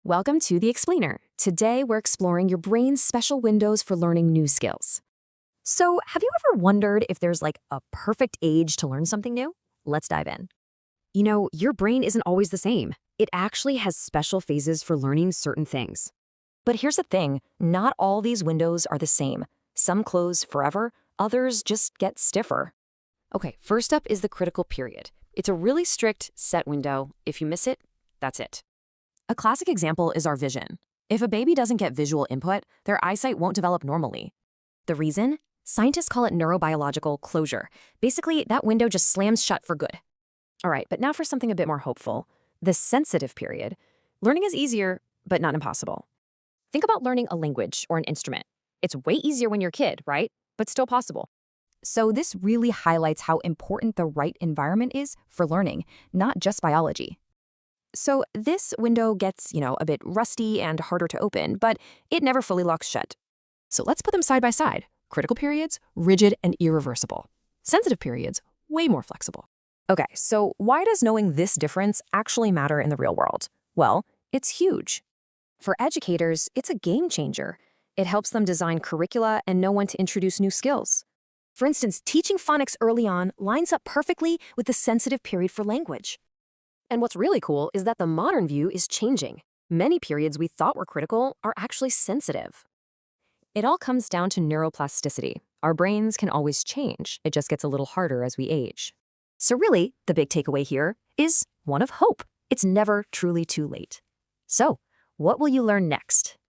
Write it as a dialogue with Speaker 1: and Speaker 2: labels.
Speaker 1: Welcome to The Explainer. Today, we're exploring your brain's special windows for learning new skills. So, have you ever wondered if there's like a perfect age to learn something new? Let's dive in. Your brain isn't always the same. It actually has special phases for learning certain things. But here's the thing, not all these windows are the same. Some close forever, others just get stiffer. Okay, first up is the critical period. It's a really strict, set window. If you miss it, that's it. A classic example is our vision. If a baby doesn't get visual input, their eyesight won't develop normally. The reason? Scientists call it neurobiological closure. Basically, that window just slams shut for good. All right, but now for something a bit more hopeful. The sensitive period. Learning is easier, but not impossible. Think about learning a language or an instrument. It's way easier when you're a kid, right? But still possible. So this really highlights how important the right environment is for learning, not just biology. So this window gets, a bit rusty and harder to open, but it never fully locks shut. So let's put them side by side. Critical periods, rigid and irreversible. Sensitive periods, way more flexible. Okay, so why does knowing this difference actually matter in the real world? Well, it's huge. For educators, it's a game changer. It helps them design curricula and know when to introduce new skills. For instance, teaching phonics early on lines up perfectly with the sensitive period for language. And what's really cool is that the modern view is changing. Many periods we thought were critical are actually sensitive. It all comes down to neuroplasticity. Our brains can always change. It just gets a little harder as we age. So really, the big takeaway here is one of hope. It's never truly too late. So, what will you learn next?